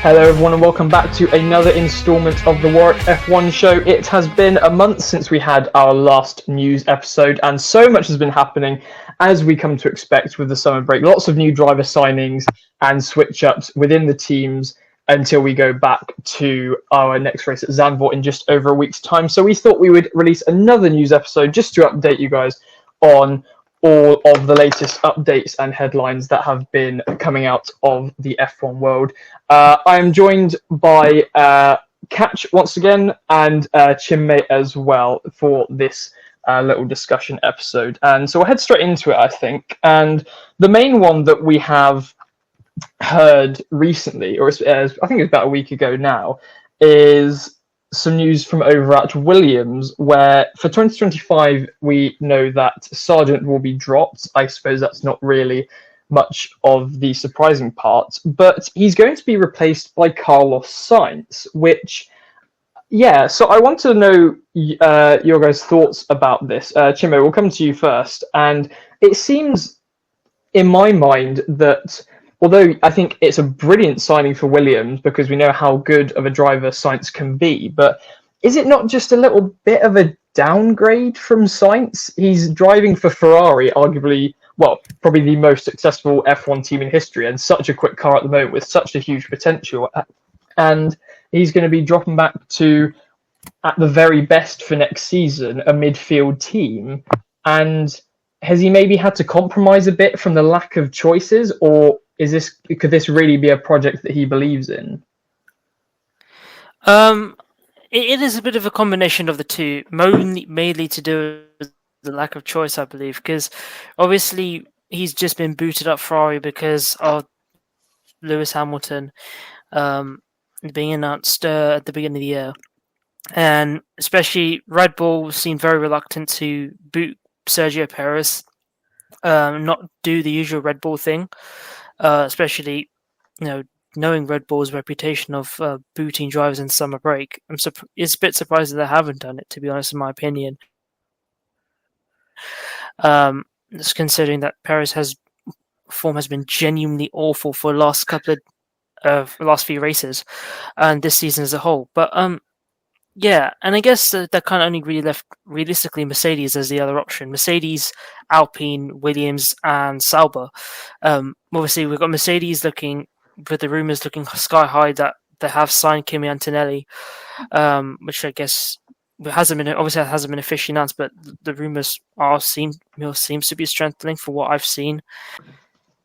Hello everyone and welcome back to another instalment of the Warwick F1 Show. It has been a month since we had our last news episode and so much has been happening as we come to expect with the summer break. Lots of new driver signings and switch-ups within the teams until we go back to our next race at Zandvoort in just over a week's time. So we thought we would release another news episode just to update you guys on all of the latest updates and headlines that have been coming out of the F1 world. I am joined by Katch once again and Chinmay as well for this little discussion episode. And so we'll head straight into it, I think. And the main one that we have heard recently, or I think it's about a week ago now, is some news from over at Williams, where for 2025 we know that Sargeant will be dropped. I suppose that's not really much of the surprising part, but he's going to be replaced by Carlos Sainz, which, yeah, so I want to know your guys' thoughts about this. Chinmay, we'll come to you first, and it seems in my mind that although I think it's a brilliant signing for Williams because we know how good of a driver Sainz can be, but is it not just a little bit of a downgrade from Sainz? He's driving for Ferrari, arguably, well, probably the most successful F1 team in history, and such a quick car at the moment with such a huge potential. And he's going to be dropping back to, at the very best for next season, a midfield team. And has he maybe had to compromise a bit from the lack of choices, or could this really be a project that he believes in? It is a bit of a combination of the two, mainly to do with the lack of choice, I believe, because obviously he's just been booted up Ferrari because of Lewis Hamilton being announced at the beginning of the year, and especially Red Bull seemed very reluctant to boot Sergio Perez, not do the usual Red Bull thing. Especially, knowing Red Bull's reputation of booting drivers in summer break, it's a bit surprising they haven't done it, to be honest, in my opinion. Just considering that Perez's form has been genuinely awful for the last few races, and this season as a whole. But yeah, and I guess that kind of only really left realistically Mercedes as the other option. Mercedes, Alpine, Williams, and Sauber. Obviously, we've got Mercedes looking, with the rumours looking sky high that they have signed Kimi Antonelli, which I guess hasn't been officially announced, but the rumours seems to be strengthening for what I've seen.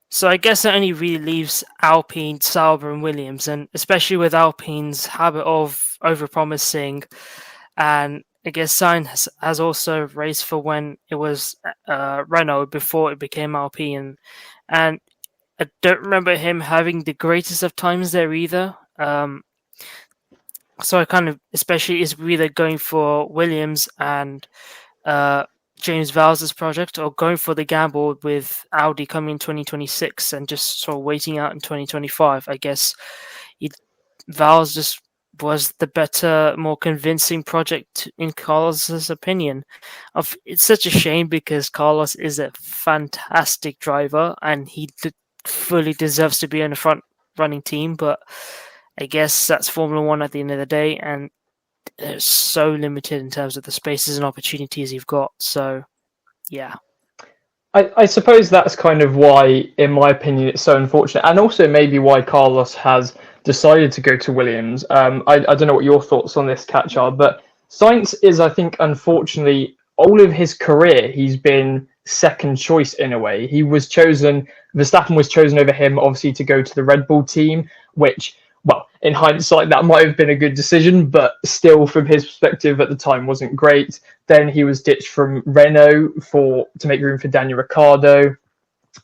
So I guess that only really leaves Alpine, Sauber, and Williams, and especially with Alpine's habit of overpromising, and I guess Sainz has also raced for when it was Renault before it became Alpine, and I don't remember him having the greatest of times there either. So I kind of, especially is either going for Williams and James Vowles' project, or going for the gamble with Audi coming in 2026 and just sort of waiting out in 2025. I guess Vowles just was the better, more convincing project in Carlos's opinion. It's such a shame because Carlos is a fantastic driver and he fully deserves to be in a front running team, but I guess that's Formula One at the end of the day, and it's so limited in terms of the spaces and opportunities you've got. So, yeah. I suppose that's kind of why, in my opinion, it's so unfortunate, and also maybe why Carlos has decided to go to Williams. I don't know what your thoughts on this, Katch, are, but Sainz is, I think, unfortunately, all of his career, he's been second choice in a way. Verstappen was chosen over him, obviously, to go to the Red Bull team, which, well, in hindsight, that might have been a good decision, but still, from his perspective at the time, wasn't great. Then he was ditched from Renault to make room for Daniel Ricciardo,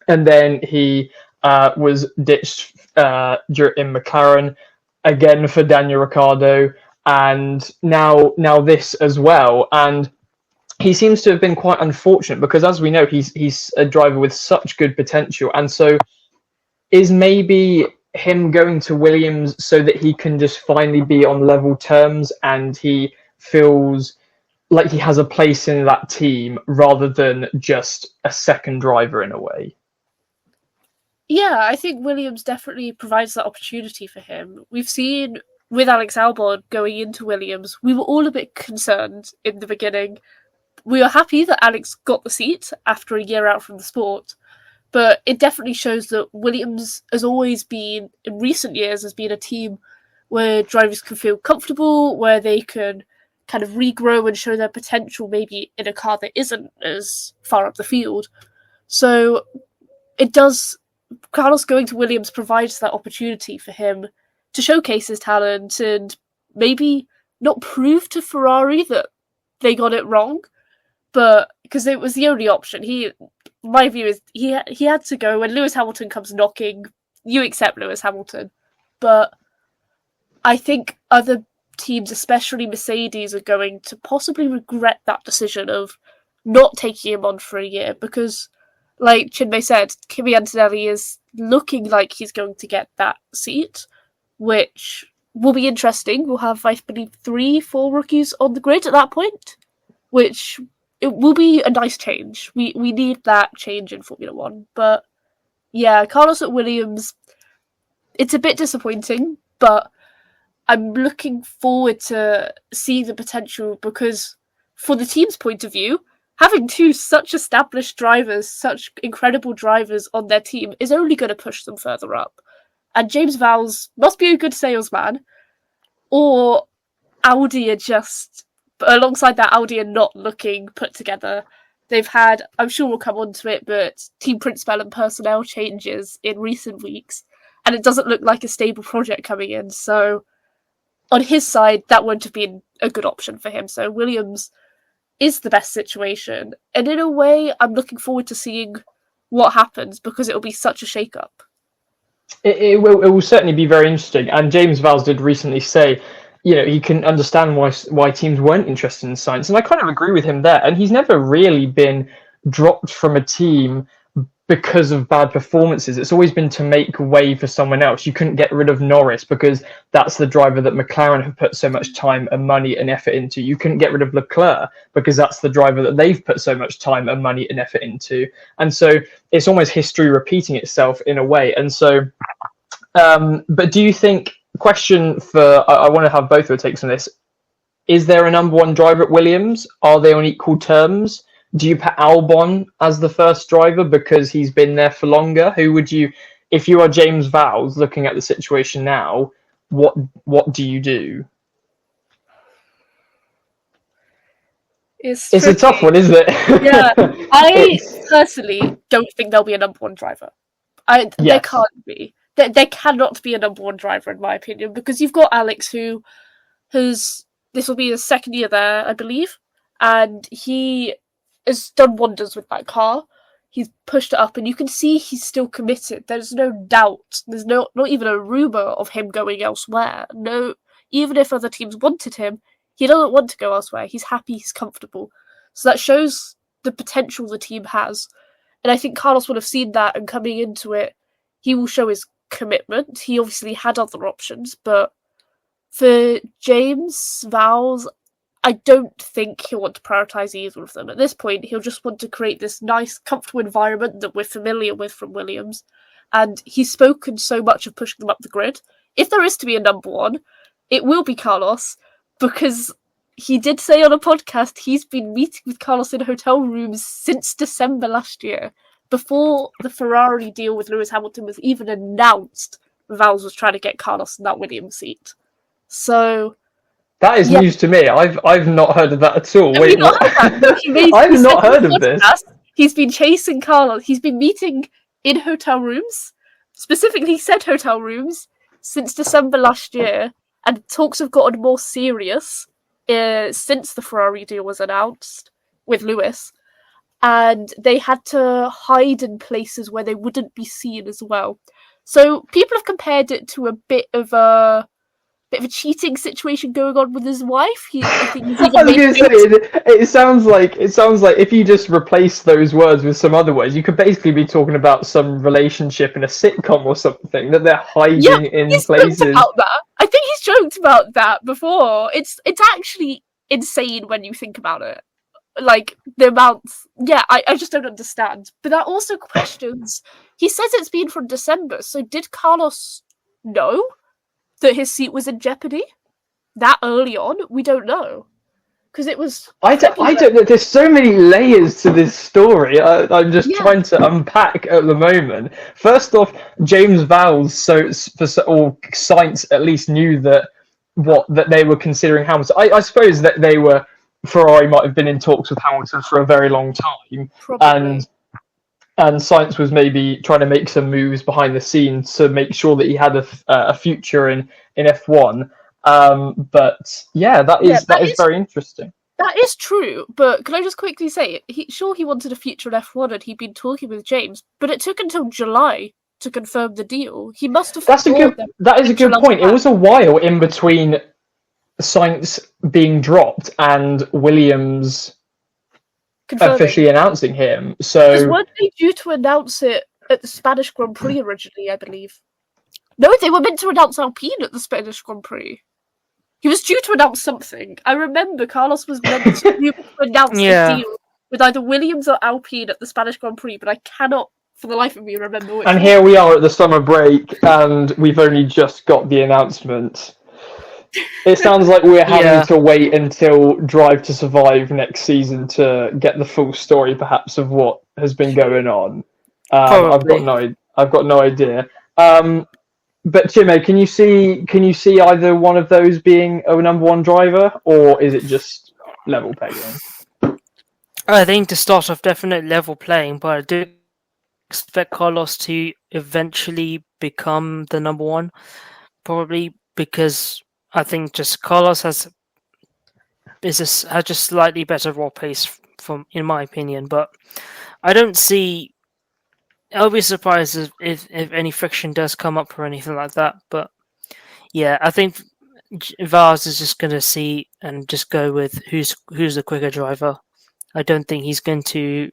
and then he was ditched in McLaren again for Daniel Ricciardo, and now this as well. And he seems to have been quite unfortunate because, as we know, he's a driver with such good potential, and so is maybe him going to Williams so that he can just finally be on level terms and he feels like he has a place in that team rather than just a second driver in a way. Yeah, I think Williams definitely provides that opportunity for him. We've seen with Alex Albon going into Williams, we were all a bit concerned in the beginning. We were happy that Alex got the seat after a year out from the sport, but it definitely shows that Williams has always been, in recent years, has been a team where drivers can feel comfortable, where they can kind of regrow and show their potential maybe in a car that isn't as far up the field. So it does, Carlos going to Williams provides that opportunity for him to showcase his talent and maybe not prove to Ferrari that they got it wrong, but because it was the only option. My view is he had to go. When Lewis Hamilton comes knocking, you accept Lewis Hamilton. But I think other teams, especially Mercedes, are going to possibly regret that decision of not taking him on for a year because, like Chinmay said, Kimi Antonelli is looking like he's going to get that seat, which will be interesting. We'll have, I believe, 3-4 rookies on the grid at that point, which it will be a nice change. We need that change in Formula One. But yeah, Carlos at Williams, it's a bit disappointing, but I'm looking forward to seeing the potential because for the team's point of view, having two such established drivers, such incredible drivers on their team is only going to push them further up. And James Vowles must be a good salesman, or Audi are just, alongside that, Audi are not looking put together. They've had, I'm sure we'll come on to it, but team principal and personnel changes in recent weeks, and it doesn't look like a stable project coming in. So on his side, that wouldn't have been a good option for him. So Williams is the best situation. And in a way, I'm looking forward to seeing what happens because it'll be such a shake-up. It will certainly be very interesting. And James Vowles did recently say, he can understand why teams weren't interested in Sainz. And I kind of agree with him there. And he's never really been dropped from a team because of bad performances. It's always been to make way for someone else. You couldn't get rid of Norris because that's the driver that McLaren have put so much time and money and effort into. You couldn't get rid of Leclerc because that's the driver that they've put so much time and money and effort into. And so it's almost history repeating itself in a way. And so, but do you think, question for, I want to have both of your takes on this, is there a number one driver at Williams? Are they on equal terms? Do you put Albon as the first driver because he's been there for longer? Who would you, if you are James Vowles looking at the situation now, what do you do? It's a tough one, isn't it? Yeah, I personally don't think there'll be a number one driver. There can't be. There cannot be a number one driver, in my opinion, because you've got Alex, who this will be his second year there, I believe, and he has done wonders with that car. He's pushed it up, and you can see he's still committed. There's no doubt. There's not even a rumour of him going elsewhere. No, even if other teams wanted him, he doesn't want to go elsewhere. He's happy, he's comfortable. So that shows the potential the team has. And I think Carlos would have seen that, and coming into it, he will show his commitment. He obviously had other options, but for James Vowles, I don't think he'll want to prioritise either of them. At this point, he'll just want to create this nice, comfortable environment that we're familiar with from Williams. And he's spoken so much of pushing them up the grid. If there is to be a number one, it will be Carlos, because he did say on a podcast he's been meeting with Carlos in hotel rooms since December last year. Before the Ferrari deal with Lewis Hamilton was even announced, Vowles was trying to get Carlos in that Williams seat. So that is news to me. I've not heard of that at all. Wait, what? I've not heard of this. He's been chasing Carlos. He's been meeting in hotel rooms, specifically said hotel rooms, since December last year, and talks have gotten more serious since the Ferrari deal was announced with Lewis. And they had to hide in places where they wouldn't be seen as well. So people have compared it to a bit of a cheating situation going on with his wife. I think he's even it sounds like if you just replace those words with some other words, you could basically be talking about some relationship in a sitcom or something that they're hiding in places. About that. I think he's joked about that before. It's actually insane when you think about it. like the amounts. Yeah, I just don't understand. But that also questions. He says it's been from December, so did Carlos know that his seat was in jeopardy that early on? We don't know. Because it was. I don't know. There's so many layers to this story. I'm just Yeah. trying to unpack at the moment. First off, James Vowles, or Sainz at least knew that they were considering Hamilton. I suppose that Ferrari might have been in talks with Hamilton for a very long time, Probably. and Sainz was maybe trying to make some moves behind the scenes to make sure that he had a future in F1. But yeah, that is very interesting. That is true, but can I just quickly say, he wanted a future in F1 and he'd been talking with James, but it took until July to confirm the deal. He must have. That is a good point. It was a while in between Sainz being dropped and Williams officially announcing him. So weren't they due to announce it at the Spanish Grand Prix originally? I believe. No, they were meant to announce Alpine at the Spanish Grand Prix. He was due to announce something. I remember Carlos was meant to announce a deal with either Williams or Alpine at the Spanish Grand Prix, but I cannot, for the life of me, remember which. And here we are at the summer break, and we've only just got the announcement. It sounds like we're having to wait until Drive to Survive next season to get the full story, perhaps, of what has been going on. I've got no idea. But Chinmay, can you see either one of those being a number one driver, or is it just level playing? I think to start off, definitely level playing, but I do expect Carlos to eventually become the number one, probably because I think just Carlos has just slightly better raw pace, in my opinion. But I don't see. I'll be surprised if any friction does come up or anything like that. But yeah, I think Vars is just going to see and just go with who's the quicker driver. I don't think he's going to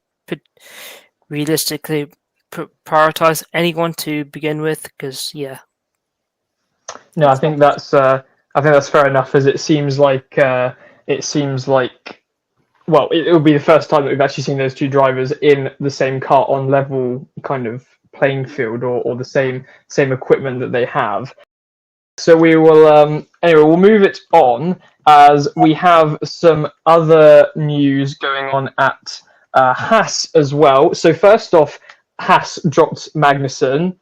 realistically prioritize anyone to begin with, because No, I think that's fair enough. As it seems like well, it will be the first time that we've actually seen those two drivers in the same car on level kind of playing field or the same equipment that they have. So we will we'll move it on as we have some other news going on at Haas as well. So first off, Haas dropped Magnussen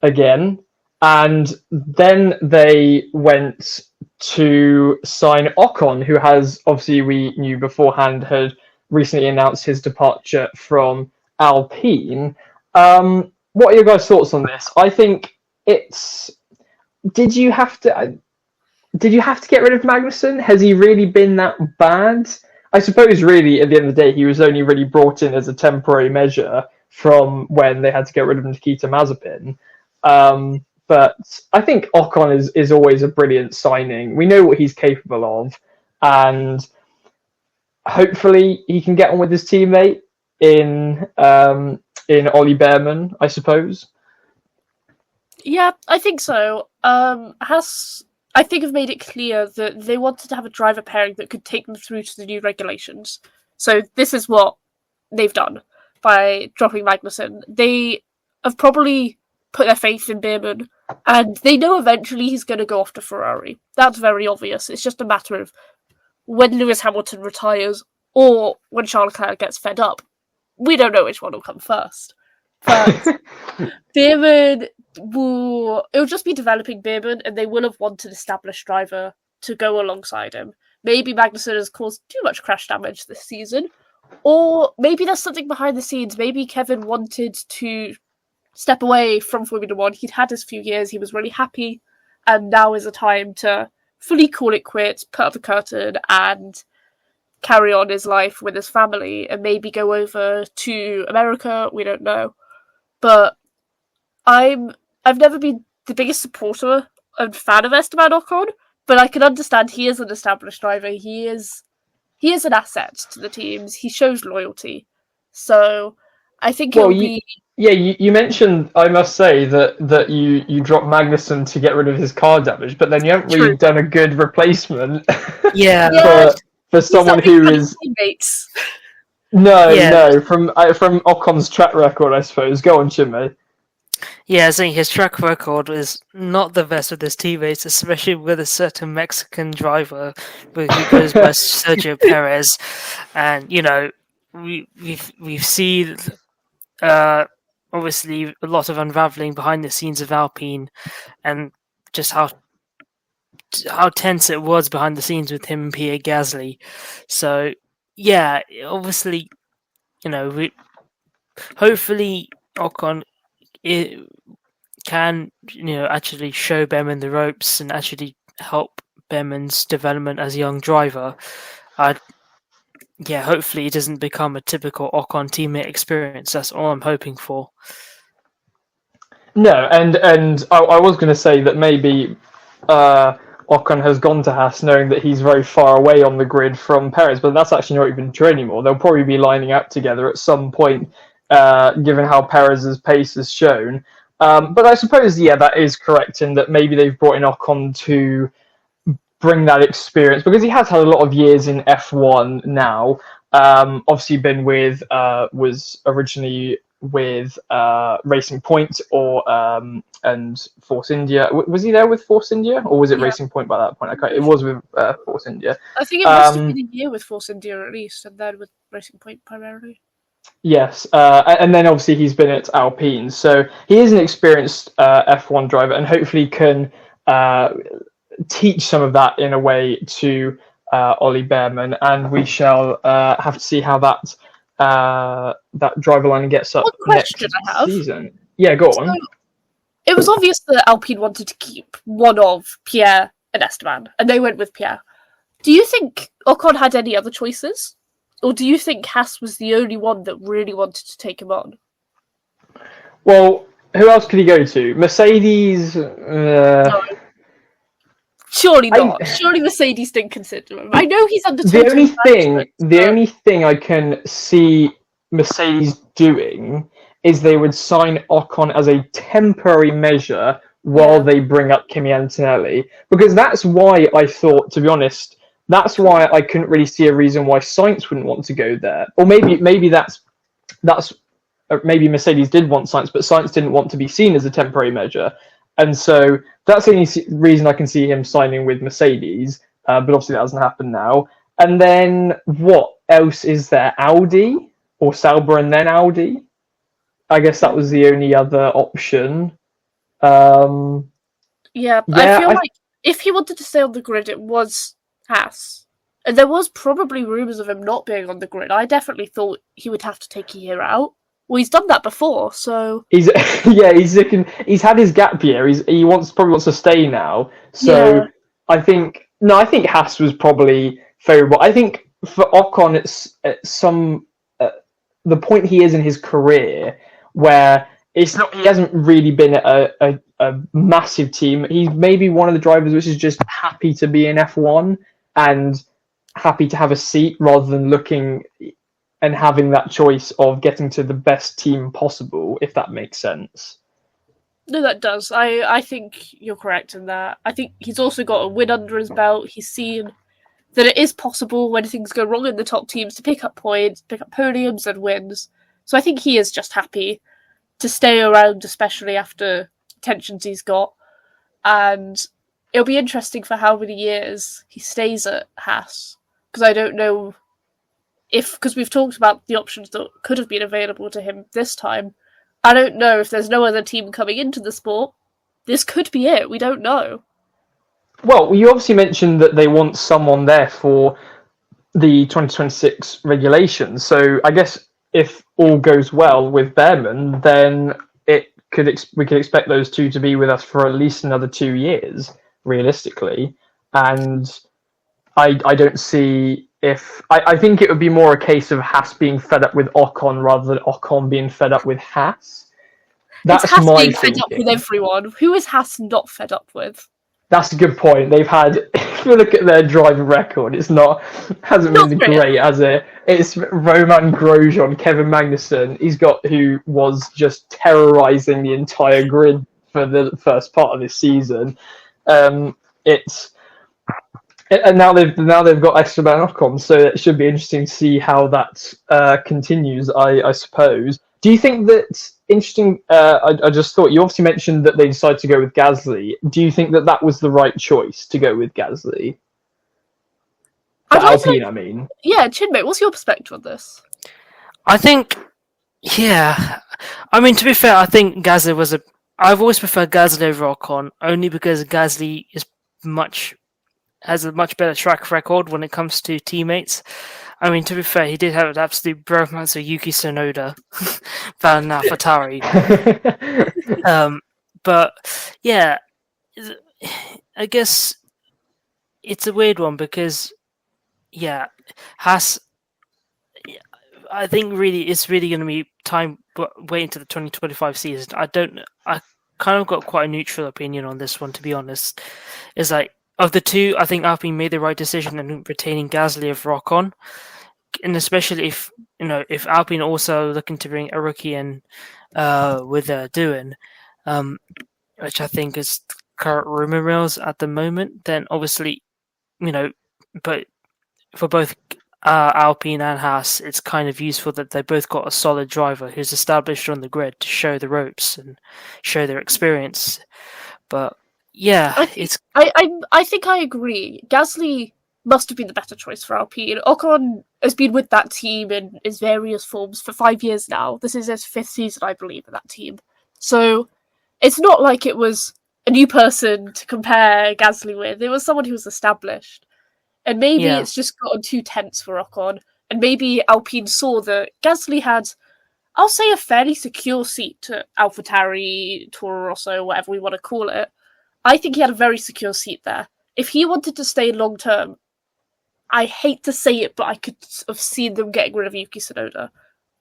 again, and then they went to sign Ocon, who has, obviously we knew beforehand, had recently announced his departure from Alpine. What are your guys' thoughts on this? I think it's... Did you have to get rid of Magnussen? Has he really been that bad? I suppose really at the end of the day he was only really brought in as a temporary measure from when they had to get rid of Nikita Mazepin. But I think Ocon is always a brilliant signing. We know what he's capable of, and hopefully he can get on with his teammate in Ollie Bearman, I suppose. Yeah, I think so. Haas, I think, have made it clear that they wanted to have a driver pairing that could take them through to the new regulations. So this is what they've done by dropping Magnussen. They have probably put their faith in Bearman, and they know eventually he's going to go off to Ferrari. That's very obvious. It's just a matter of when Lewis Hamilton retires or when Charles Leclerc gets fed up. We don't know which one will come first. But Bearman it'll just be developing Bearman, and they will have wanted an established driver to go alongside him. Maybe Magnussen has caused too much crash damage this season, or maybe there's something behind the scenes. Maybe Kevin wanted to step away from Formula One. He'd had his few years, he was really happy, and now is a time to fully call it quits, put up the curtain, and carry on his life with his family, and maybe go over to America. We don't know. But I've never been the biggest supporter and fan of Esteban Ocon, but I can understand he is an established driver. He is an asset to the teams. He shows loyalty. So I think you mentioned, I must say, that you dropped Magnussen to get rid of his car damage, but then you haven't really done a good replacement. Yeah. for someone who is teammates. no from Ocon's track record, I suppose. Go on, Chinmay. Yeah, I think his track record is not the best with his teammates, especially with a certain Mexican driver who goes by Sergio Perez, and we've seen obviously a lot of unraveling behind the scenes of Alpine, and just how tense it was behind the scenes with him and Pierre Gasly. So yeah, obviously, hopefully Ocon can actually show Bearman the ropes and actually help Bearman's development as a young driver. Hopefully it doesn't become a typical Ocon teammate experience. That's all I'm hoping for. No, and I was going to say that maybe Ocon has gone to Haas knowing that he's very far away on the grid from Perez, but that's actually not even true anymore. They'll probably be lining up together at some point, given how Perez's pace has shown. But I suppose, that is correct in that maybe they've brought in Ocon to bring that experience, because he has had a lot of years in F1 now. Obviously been with, was originally with Racing Point and Force India. Was he there with Force India, or was it Racing Point by that point? Okay, it was with Force India. I think it must have been a year with Force India at least, and then with Racing Point primarily. Yes, and then obviously he's been at Alpine, so he is an experienced F1 driver, and hopefully can teach some of that in a way to Ollie Bearman, and we shall have to see how that driver line gets up next season. Yeah, go on. It was obvious that Alpine wanted to keep one of Pierre and Esteban, and they went with Pierre. Do you think Ocon had any other choices? Or do you think Haas was the only one that really wanted to take him on? Well, who else could he go to? Mercedes? No. Surely not. Surely Mercedes didn't consider him. I know he's under the only thing I can see Mercedes doing is they would sign Ocon as a temporary measure while they bring up Kimi Antonelli. Because that's why I thought, to be honest, that's why I couldn't really see a reason why Sainz wouldn't want to go there. Or maybe maybe Mercedes did want Sainz, but Sainz didn't want to be seen as a temporary measure. And so that's the only reason I can see him signing with Mercedes. But obviously that hasn't happened now. And then what else is there? Audi? Or Sauber and then Audi? I guess that was the only other option. I feel like if he wanted to stay on the grid, it was Haas. And there was probably rumours of him not being on the grid. I definitely thought he would have to take a year out. Well, he's done that before, so he's had his gap year. He probably wants to stay now. So I think Haas was probably favourable. I think for Ocon, it's at the point he is in his career where it's not. He hasn't really been at a massive team. He's maybe one of the drivers which is just happy to be in F1 and happy to have a seat rather than looking and having that choice of getting to the best team possible, if that makes sense. No, that does. I think you're correct in that. I think he's also got a win under his belt. He's seen that it is possible when things go wrong in the top teams to pick up points, pick up podiums and wins. So I think he is just happy to stay around, especially after tensions he's got. And it'll be interesting for how many years he stays at Haas. Because I don't know because we've talked about the options that could have been available to him this time. I don't know if there's no other team coming into the sport. This could be it. We don't know. Well, you obviously mentioned that they want someone there for the 2026 regulations. So I guess if all goes well with Bearman, then we could expect those two to be with us for at least another 2 years, realistically. And I don't see I think it would be more a case of Haas being fed up with Ocon rather than Ocon being fed up with Haas. That's Haas my being thinking. fed up with everyone. Who is Haas not fed up with? That's a good point. They've had, if you look at their driver record, hasn't been great, has it? It's Romain Grosjean, Kevin Magnussen. Who was just terrorising the entire grid for the first part of this season. And now they've got Estaban Ocon, so it should be interesting to see how that continues. I suppose. Do you think that interesting? I just thought you obviously mentioned that they decided to go with Gasly. Do you think that was the right choice to go with Gasly? For Alpine, I mean. Yeah, Chinmay, what's your perspective on this? I think, yeah. I mean, to be fair, I think Gasly I've always preferred Gasly over Ocon, only because Gasly has a much better track record when it comes to teammates. I mean, to be fair, he did have an absolute bromance with Yuki Tsunoda than AlphaTauri. But yeah, I guess it's a weird one because, yeah, Haas. I think it's really going to be time waiting to the 2025 season. I kind of got quite a neutral opinion on this one, to be honest. It's like, of the two, I think Alpine made the right decision in retaining Gasly over Ocon, and especially if Alpine also looking to bring a rookie in with Doohan, which I think is current rumor mills at the moment, then obviously, but for both Alpine and Haas, it's kind of useful that they both got a solid driver who's established on the grid to show the ropes and show their experience. But yeah, I think I agree. Gasly must have been the better choice for Alpine. Ocon has been with that team in his various forms for 5 years now. This is his 5th season, I believe, in that team. So it's not like it was a new person to compare Gasly with. It was someone who was established. And maybe it's just gotten too tense for Ocon. And maybe Alpine saw that Gasly had, I'll say, a fairly secure seat to AlphaTauri, Toro Rosso, whatever we want to call it. I think he had a very secure seat there. If he wanted to stay long term, I hate to say it, but I could have seen them getting rid of Yuki Tsunoda.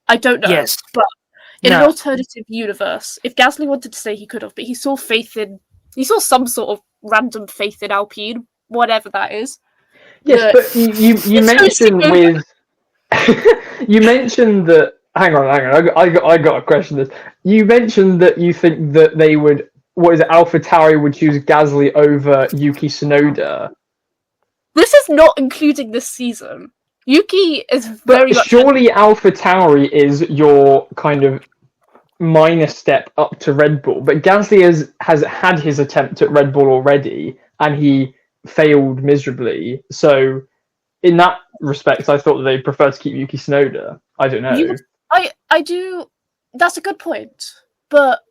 I don't know. Yes. But in an alternative universe, if Gasly wanted to stay, he could have. But he saw some sort of random faith in Alpine, whatever that is. Yes, but you mentioned with you mentioned that. Hang on. I got a question. This you mentioned that you think that they would. What is it? AlphaTauri would choose Gasly over Yuki Tsunoda. This is not including this season. Yuki is very much. Surely AlphaTauri is your kind of minor step up to Red Bull, but Gasly has had his attempt at Red Bull already, and he failed miserably. So, in that respect, I thought that they'd prefer to keep Yuki Tsunoda. I don't know. I do. That's a good point, but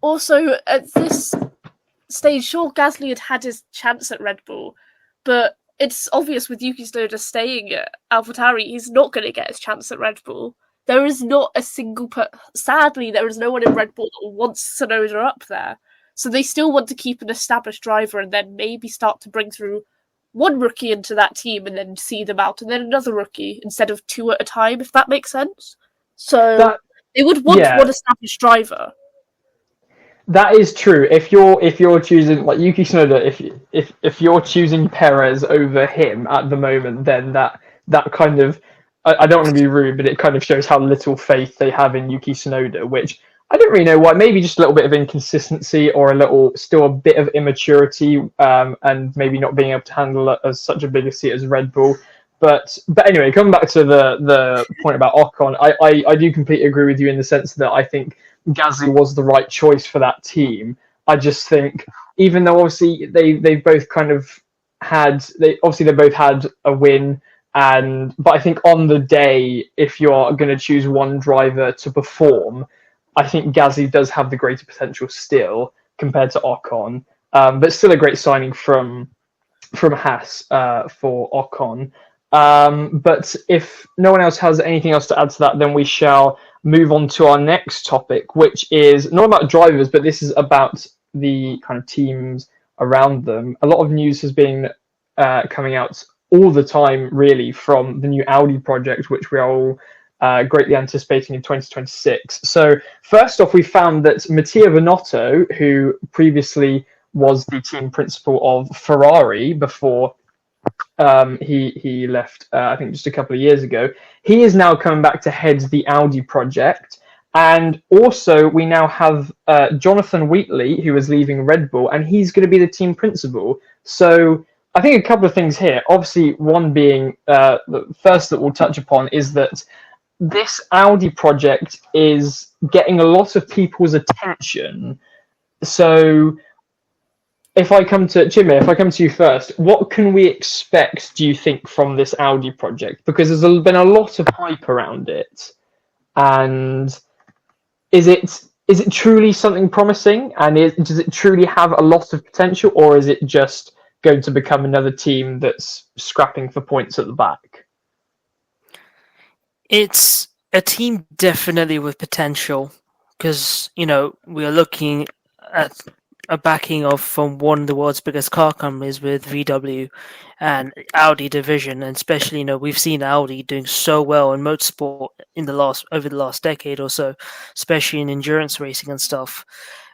also at this stage, sure, Gasly had his chance at Red Bull, but it's obvious with Yuki Tsunoda staying at AlphaTauri, he's not going to get his chance at Red Bull. There is not a single sadly, there is no one in Red Bull that wants Tsunoda up there. So they still want to keep an established driver and then maybe start to bring through one rookie into that team and then see them out, and then another rookie instead of two at a time, if that makes sense. So they would want one established driver. That is true. If you're choosing like Yuki Tsunoda, if you're choosing Perez over him at the moment, then that kind of I don't want to be rude, but it kind of shows how little faith they have in Yuki Tsunoda, which I don't really know why. Maybe just a little bit of inconsistency or still a bit of immaturity, and maybe not being able to handle it as such a big a seat as Red Bull. But anyway, coming back to the point about Ocon, I do completely agree with you in the sense that I think Gasly was the right choice for that team. I just think, even though obviously they both kind of they both had a win, but I think on the day, if you're going to choose one driver to perform, I think Gasly does have the greater potential still compared to Ocon, but still a great signing from Haas for Ocon. But if no one else has anything else to add to that, then we shall move on to our next topic, which is not about drivers, but this is about the kind of teams around them. A lot of news has been coming out all the time, really, from the new Audi project, which we are all greatly anticipating in 2026. So first off, we found that Mattia Binotto, who previously was the team principal of Ferrari before he left, I think just a couple of years ago, he is now coming back to head the Audi project. And also we now have Jonathan Wheatley, who is leaving Red Bull, and he's going to be the team principal. So I think a couple of things here. Obviously, one being the first that we'll touch upon is that this Audi project is getting a lot of people's attention. So, if I come to Chinmay, if I come to you first, what can we expect, do you think, from this Audi project? Because there's been a lot of hype around it, and is it truly something promising? And does it truly have a lot of potential, or is it just going to become another team that's scrapping for points at the back? It's a team definitely with potential, because we are looking at a backing of from one of the world's biggest car companies with VW and Audi division, and especially we've seen Audi doing so well in motorsport over the last decade or so, especially in endurance racing and stuff.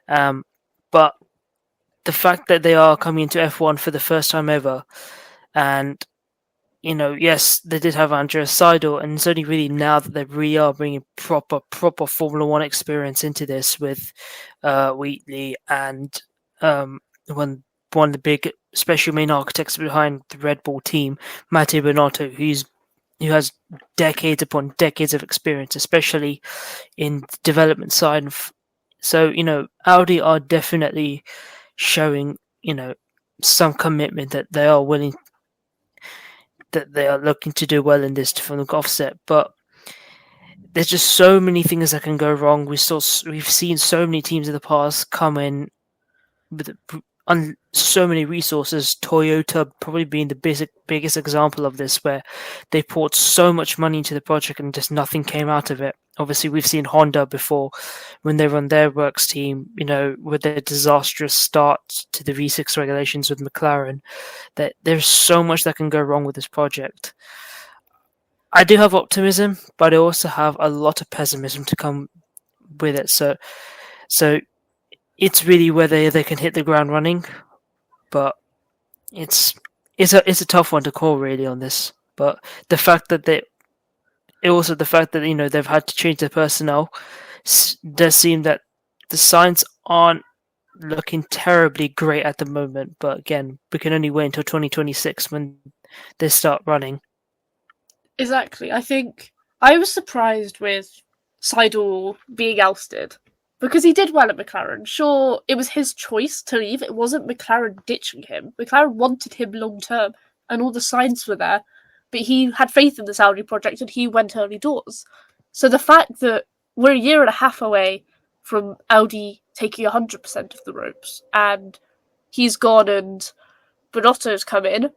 But the fact that they are coming into F1 for the first time ever, and yes, they did have Andrea Seidel, and it's only really now that they really are bringing proper Formula One experience into this with Wheatley and one of the big, especially main architects behind the Red Bull team, Mattia Binotto, who has decades upon decades of experience, especially in the development side. So Audi are definitely showing some commitment that they are willing. That they are looking to do well in this from the offset, but there's just so many things that can go wrong. We've seen so many teams in the past come in with so many resources. Toyota probably being the biggest example of this, where they poured so much money into the project and just nothing came out of it. Obviously, we've seen Honda before when they run their works team, with their disastrous start to the V6 regulations with McLaren, that there's so much that can go wrong with this project. I do have optimism, but I also have a lot of pessimism to come with it. So it's really whether they can hit the ground running, but it's a tough one to call really on this. But the fact that they've had to change their personnel does seem that the signs aren't looking terribly great at the moment. But again, we can only wait until 2026 when they start running. Exactly. I think I was surprised with Seidel being ousted because he did well at McLaren. Sure, it was his choice to leave. It wasn't McLaren ditching him. McLaren wanted him long term, and all the signs were there. But he had faith in the Audi project, and he went early doors. So the fact that we're a year and a half away from Audi taking 100% of the ropes, and he's gone and Binotto's come in,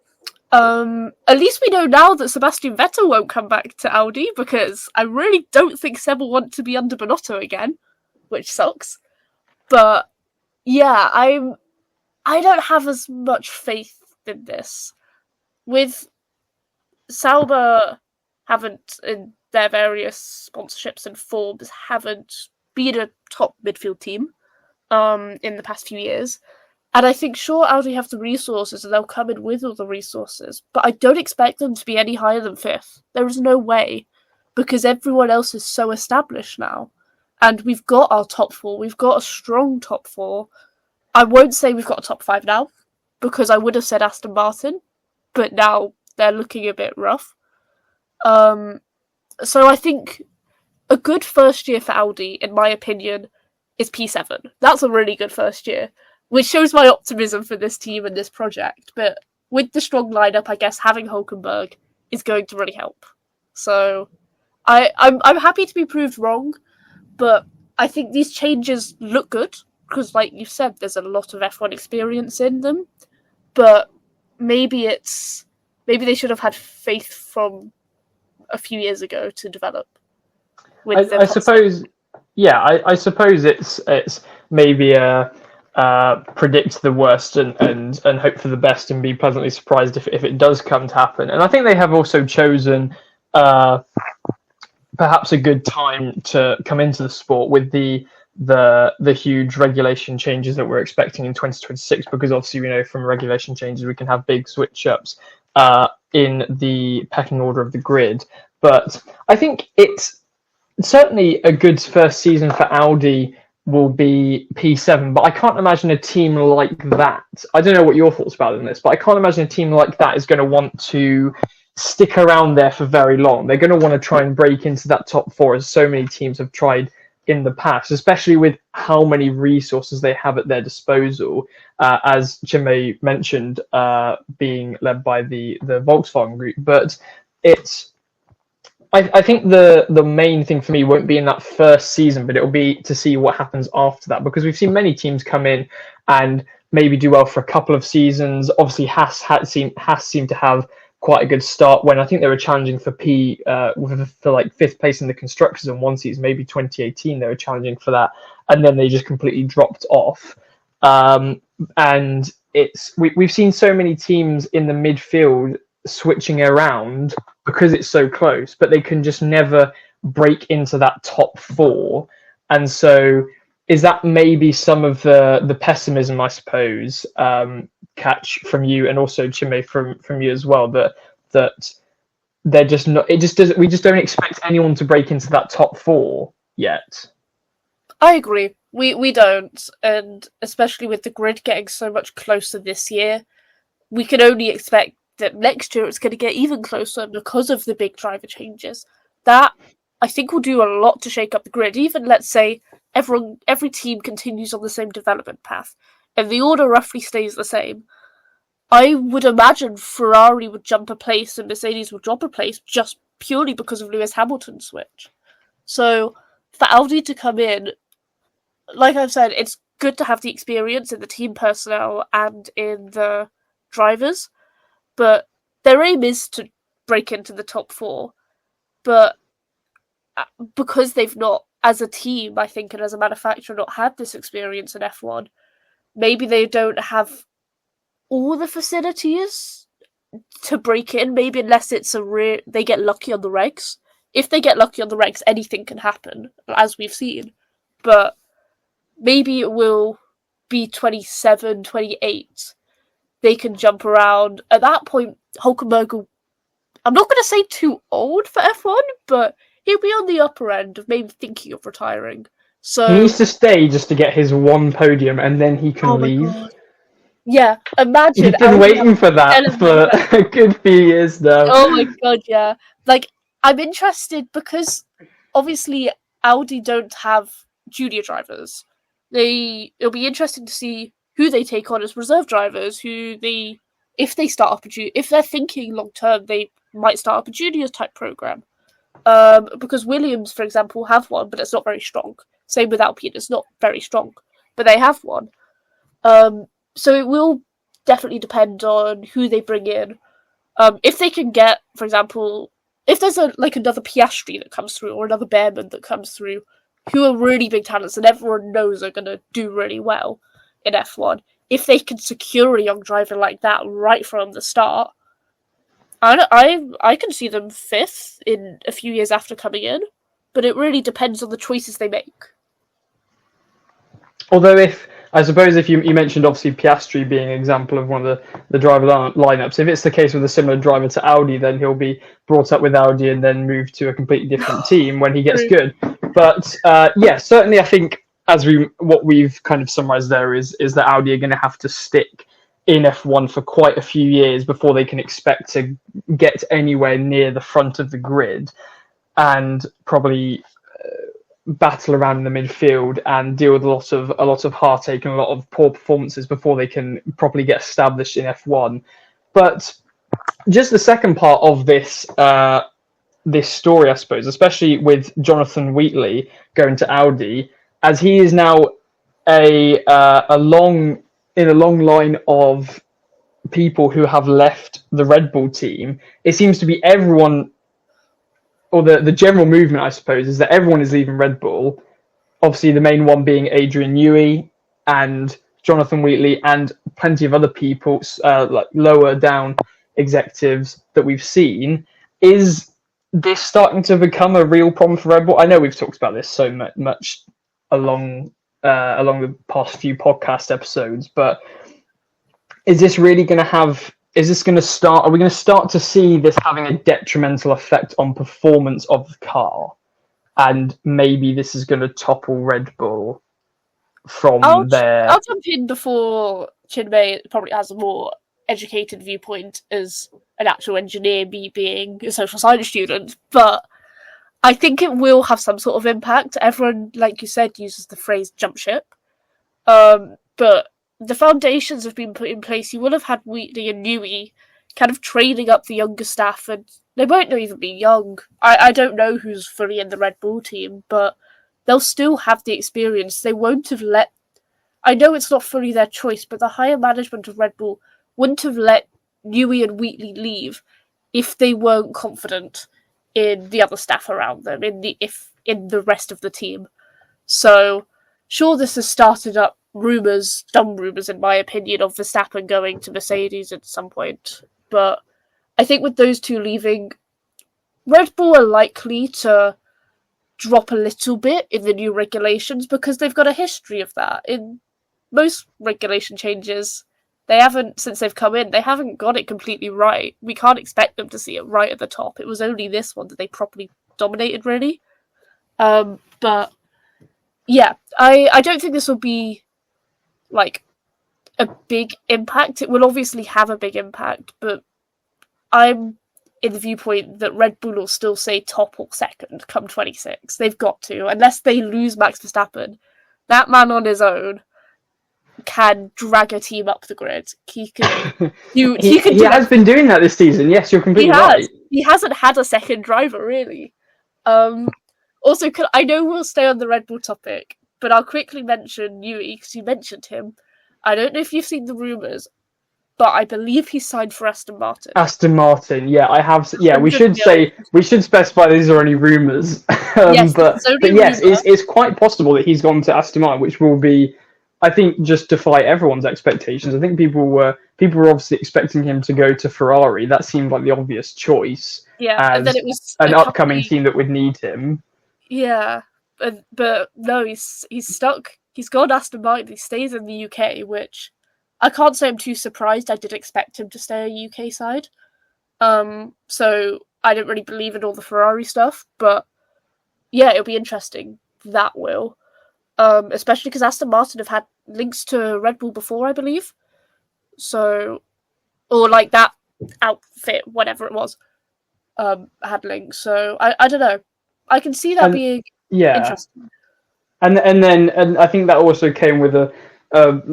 at least we know now that Sebastian Vettel won't come back to Audi, because I really don't think Seb will want to be under Binotto again, which sucks. But yeah, I don't have as much faith in this. With Sauber haven't, in their various sponsorships and forms, haven't been a top midfield team in the past few years. And I think, sure, Audi have the resources and they'll come in with all the resources, but I don't expect them to be any higher than 5th. There is no way, because everyone else is so established now. And we've got our top 4. We've got a strong top 4. I won't say we've got a top 5 now, because I would have said Aston Martin, but now they're looking a bit rough. So I think a good first year for Audi, in my opinion, is P7. That's a really good first year, which shows my optimism for this team and this project. But with the strong lineup, I guess having Hulkenberg is going to really help. So I'm happy to be proved wrong, but I think these changes look good because, like you said, there's a lot of F1 experience in them. But maybe they should have had faith from a few years ago to develop. I suppose, yeah, I suppose it's maybe predict the worst and hope for the best and be pleasantly surprised if it does come to happen. And I think they have also chosen perhaps a good time to come into the sport with the huge regulation changes that we're expecting in 2026, because obviously we know from regulation changes we can have big switch ups in the pecking order of the grid. But I think it's certainly a good first season for Audi will be P7, but I can't imagine a team like that. I don't know what your thoughts about this, but I can't imagine a team like that is going to want to stick around there for very long. They're going to want to try and break into that top four, as so many teams have tried in the past, especially with how many resources they have at their disposal. As Chinmay mentioned, being led by the Volkswagen group, but it's. I think the main thing for me won't be in that first season, but it'll be to see what happens after that, because we've seen many teams come in and maybe do well for a couple of seasons. Obviously, Haas seemed to have quite a good start when I think they were challenging for like fifth place in the constructors in one season, maybe 2018 they were challenging for that, and then they just completely dropped off. And we've seen so many teams in the midfield switching around because it's so close, but they can just never break into that top four. And so is that maybe some of the pessimism, I suppose, Katch, from you, and also Chinmay from you as well, that they're just not, we just don't expect anyone to break into that top four yet? I agree. We don't, and especially with the grid getting so much closer this year, we can only expect that next year it's going to get even closer because of the big driver changes. That, I think, will do a lot to shake up the grid. Even, let's say, every team continues on the same development path, and the order roughly stays the same. I would imagine Ferrari would jump a place and Mercedes would drop a place just purely because of Lewis Hamilton's switch. So, for Audi to come in, like I've said, it's good to have the experience in the team personnel and in the drivers, but their aim is to break into the top four. But because they've not, as a team, I think, and as a manufacturer, not had this experience in F1, maybe they don't have all the facilities to break in, maybe unless it's they get lucky on the regs. If they get lucky on the regs, anything can happen, as we've seen. But maybe it will be 27, 28. They can jump around. At that point, Hulkenberg, I'm not going to say too old for F1, but he'll be on the upper end of maybe thinking of retiring. So he needs to stay just to get his one podium, and then he can leave. God. Yeah, imagine. He's been waiting for that for a good few years now. Oh my god, yeah. Like, I'm interested because obviously Audi don't have junior drivers. It'll be interesting to see who they take on as reserve drivers, if they start up if they're thinking long term, they might start up a juniors type program. Because Williams, for example, have one, but it's not very strong. Same with Alpine, it's not very strong, but they have one. So it will definitely depend on who they bring in. If they can get, for example, if there's another Piastri that comes through or another Bearman that comes through, who are really big talents and everyone knows are going to do really well in F1, if they can secure a young driver like that right from the start, I can see them fifth in a few years after coming in, but it really depends on the choices they make. Although if you mentioned obviously Piastri being an example of one of the driver lineups, if it's the case with a similar driver to Audi, then he'll be brought up with Audi and then moved to a completely different team when he gets good. But yeah, certainly I think what we've kind of summarised there is that Audi are going to have to stick in F1 for quite a few years before they can expect to get anywhere near the front of the grid, and probably battle around in the midfield and deal with a lot of heartache and a lot of poor performances before they can properly get established in F1. But just the second part of this story, I suppose, especially with Jonathan Wheatley going to Audi, as he is now in a long line of people who have left the Red Bull team. It seems to be everyone, or the general movement, I suppose, is that everyone is leaving Red Bull. Obviously, the main one being Adrian Newey and Jonathan Wheatley, and plenty of other people, like lower down executives that we've seen. Is this starting to become a real problem for Red Bull? I know we've talked about this so much along the past few podcast episodes, but is this really going to have? Is this going to start? Are we going to start to see this having a detrimental effect on performance of the car, and maybe this is going to topple Red Bull from their... I'll jump in before Chinmay probably has a more educated viewpoint as an actual engineer, me being a social science student, but I think it will have some sort of impact. Everyone, like you said, uses the phrase jump ship. But the foundations have been put in place. You will have had Wheatley and Newey kind of training up the younger staff, and they won't even be young. I don't know who's fully in the Red Bull team, but they'll still have the experience. They won't have let... I know it's not fully their choice, but the higher management of Red Bull wouldn't have let Newey and Wheatley leave if they weren't confident in the other staff around them, in the rest of the team. So, sure, this has started up dumb rumours in my opinion, of Verstappen going to Mercedes at some point. But I think with those two leaving, Red Bull are likely to drop a little bit in the new regulations because they've got a history of that. In most regulation changes, they haven't, since they've come in, they haven't got it completely right. We can't expect them to see it right at the top. It was only this one that they properly dominated, really. But yeah, I don't think this will be like a big impact. It will obviously have a big impact, but I'm in the viewpoint that Red Bull will still say top or second come 26. They've got to, unless they lose Max Verstappen. That man on his own can drag a team up the grid. He can. He has been doing that this season. Yes, you're completely right. He hasn't had a second driver really. Also, I know we'll stay on the Red Bull topic, but I'll quickly mention Newey because you mentioned him. I don't know if you've seen the rumours, but I believe he's signed for Aston Martin. Aston Martin, yeah, I have. Yeah, we should specify these are only rumours. Yes, but yes, it's quite possible that he's gone to Aston Martin, which will be, I think, just defy everyone's expectations. I think people were obviously expecting him to go to Ferrari. That seemed like the obvious choice. Yeah, and then it was an upcoming team that would need him. Yeah, but no, he's stuck. He's gone Aston Martin. He stays in the UK, which I can't say I'm too surprised. I did expect him to stay a UK side. So I don't really believe in all the Ferrari stuff, but yeah, it'll be interesting. That will. Especially because Aston Martin have had links to Red Bull before, I believe. So, or like that outfit, whatever it was, had links. So I don't know. I can see that being interesting. And I think that also came with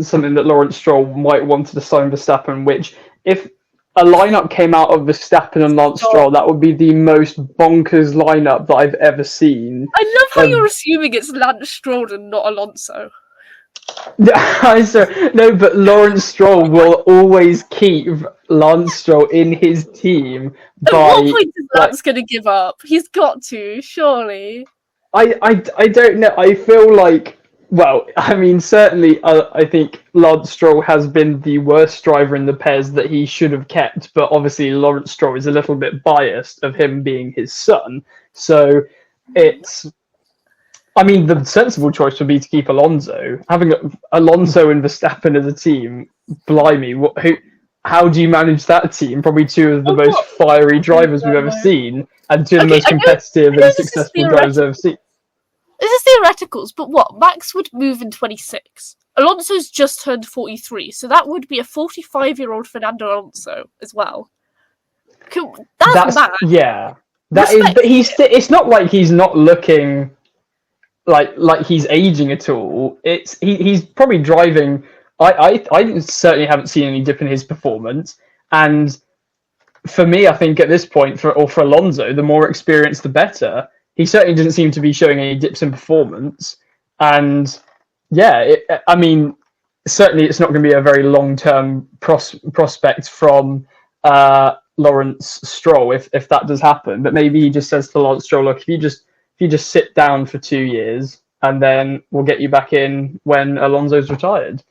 something that Lawrence Stroll might want to sign Verstappen, which if a lineup came out of Verstappen and Lance Stroll, that would be the most bonkers lineup that I've ever seen. I love how you're assuming it's Lance Stroll and not Alonso. No, but Lawrence Stroll will always keep Lance Stroll in his team. At what point is Lance going to give up? He's got to, surely. I don't know. I feel like, well, I mean, certainly I think Lance Stroll has been the worst driver in the pairs that he should have kept, but obviously Lawrence Stroll is a little bit biased of him being his son. So it's... I mean, the sensible choice would be to keep Alonso. Having Alonso and Verstappen as a team, blimey, how do you manage that team? Probably two of the most fiery drivers we've ever seen, and two of the most competitive and successful drivers I've ever seen. This is theoreticals, but what? Max would move in 26. Alonso's just turned 43, so that would be a 45-year-old Fernando Alonso as well. That's mad. Yeah. That is, but it's not like he's not looking... Like he's aging at all. He's probably driving. I certainly haven't seen any dip in his performance. And for me, I think at this point, for Alonso, the more experience, the better. He certainly doesn't seem to be showing any dips in performance. And yeah, I mean, certainly it's not going to be a very long-term prospect from Lawrence Stroll if that does happen. But maybe he just says to Lawrence Stroll, look, if you just sit down for 2 years and then we'll get you back in when Alonso's retired.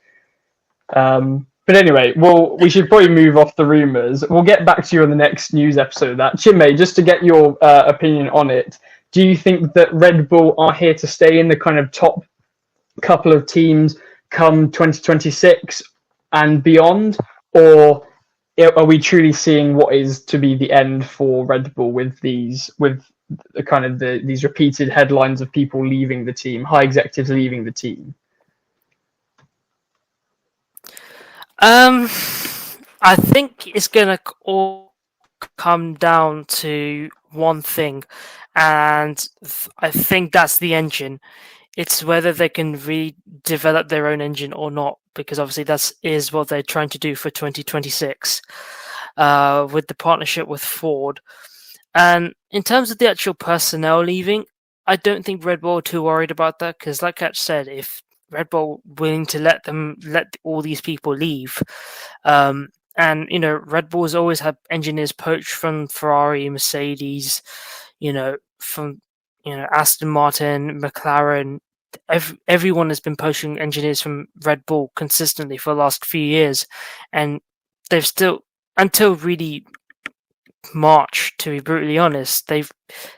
But anyway, we should probably move off the rumours. We'll get back to you on the next news episode of that. Chinmay, just to get your opinion on it, do you think that Red Bull are here to stay in the kind of top couple of teams come 2026 and beyond? Or are we truly seeing what is to be the end for Red Bull with these repeated headlines of people leaving the team, high executives leaving the team? I think it's gonna all come down to one thing, and I think that's the engine. It's whether they can redevelop their own engine or not, because obviously that is what they're trying to do for 2026 with the partnership with Ford. And in terms of the actual personnel leaving, I don't think Red Bull are too worried about that, because like Katch said, if Red Bull willing to let all these people leave, and Red Bull's always had engineers poached from Ferrari, Mercedes, from Aston Martin, McLaren. Everyone has been poaching engineers from Red Bull consistently for the last few years, and they've still, until really March, to be brutally honest, they've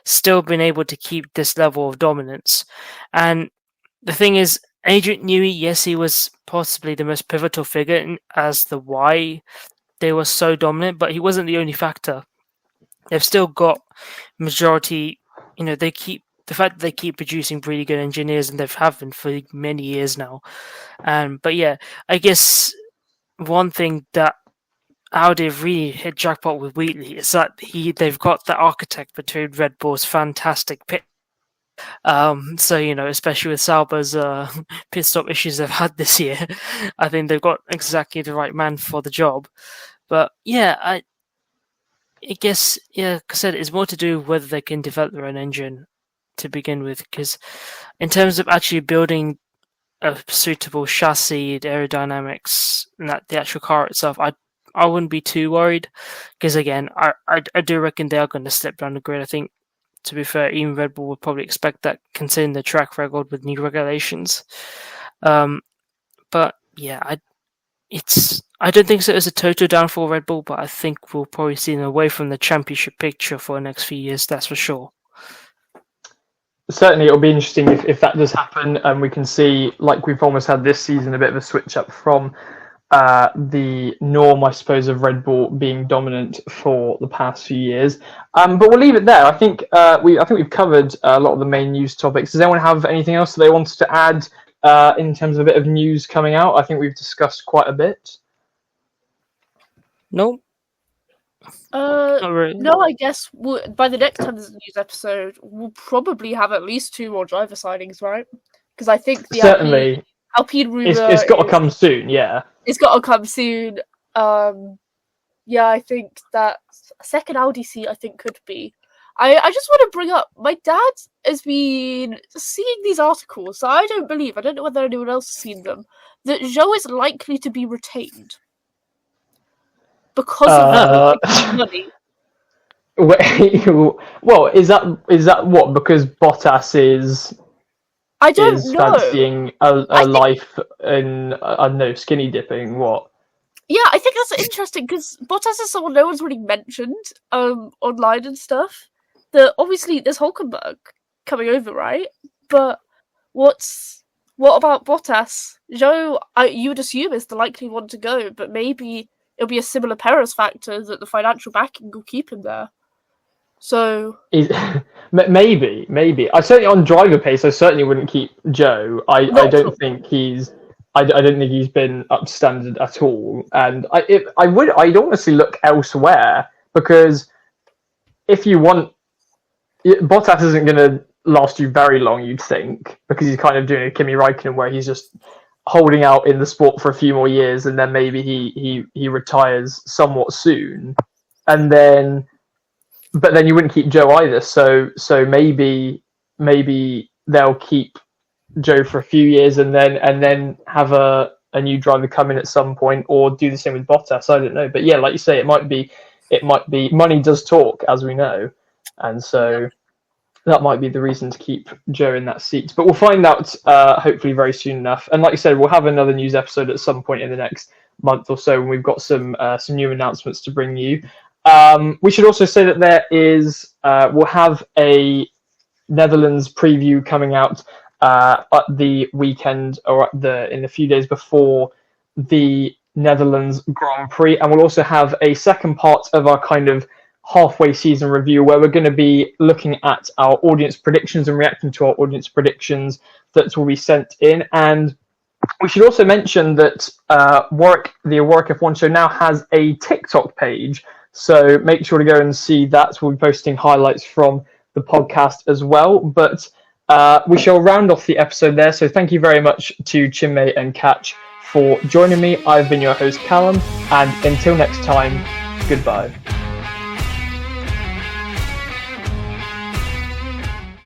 still been able to keep this level of dominance. And the thing is, Adrian Newey, yes, he was possibly the most pivotal figure as the why they were so dominant, but he wasn't the only factor. They've still got majority, the fact that they keep producing really good engineers, and they've have been for many years now. But yeah, I guess one thing that Audi have really hit jackpot with Wheatley is that they've got the architect between Red Bull's fantastic pit. So especially with Sauber's pit stop issues they've had this year, I think they've got exactly the right man for the job. But yeah, I guess, like I said, it's more to do with whether they can develop their own engine to begin with, because in terms of actually building a suitable chassis, aerodynamics, and the actual car itself, I wouldn't be too worried, because again, I do reckon they are going to step down the grid. I think, to be fair, even Red Bull would probably expect that, considering the track record with new regulations. But yeah, I don't think so as a total downfall of Red Bull, but I think we'll probably see them away from the championship picture for the next few years, that's for sure. Certainly, it'll be interesting if that does happen, and we can see, like we've almost had this season, a bit of a switch up from the norm, I suppose, of Red Bull being dominant for the past few years. But we'll leave it there. I think we've covered a lot of the main news topics. Does anyone have anything else that they wanted to add in terms of a bit of news coming out? I think we've discussed quite a bit. No. Not really. No, I guess by the next time there's a news episode, we'll probably have at least 2 more driver signings, right? Because I think the certainly Alpine rumor it's got to come soon. Yeah, it's got to come soon. Yeah, I think that a second Audi seat, I think, could be. I just want to bring up, my dad has been seeing these articles, so I don't know whether anyone else has seen them, that Zhou is likely to be retained because of the money. Well, is that what? Because Bottas is fancying a life in, I don't know, skinny dipping. What? Yeah, I think that's interesting, because Bottas is someone no one's really mentioned online and stuff. That obviously there's Hulkenberg coming over, right? But what about Bottas? Zhou, you would assume, is the likely one to go, but maybe it'll be a similar Perez factor that the financial backing will keep him there. So maybe. I certainly, on driver pace, I certainly wouldn't keep Zhou. I don't think he's been up to standard at all. And I'd honestly look elsewhere, because if you want, Bottas isn't going to last you very long, you'd think, because he's kind of doing a Kimi Räikkönen where he's just holding out in the sport for a few more years, and then maybe he retires somewhat soon, but then you wouldn't keep Zhou either. So maybe they'll keep Zhou for a few years and then have a new driver come in at some point, or do the same with Bottas. I don't know, but yeah, like you say, it might be money does talk, as we know, and so that might be the reason to keep Zhou in that seat. But we'll find out hopefully very soon enough. And like you said, we'll have another news episode at some point in the next month or so when we've got some new announcements to bring you. We should also say that there is we'll have a Netherlands preview coming out at the weekend, or in the few days before the Netherlands Grand Prix, and we'll also have a second part of our kind of halfway season review, where we're going to be looking at our audience predictions and reacting to our audience predictions that will be sent in. And We should also mention that the Warwick F1 Show now has a TikTok page, so make sure to go and see that. We'll be posting highlights from the podcast as well. But we shall round off the episode there. So thank you very much to Chinmay and Katch for joining me. I've been your host, Callum, and until next time, goodbye.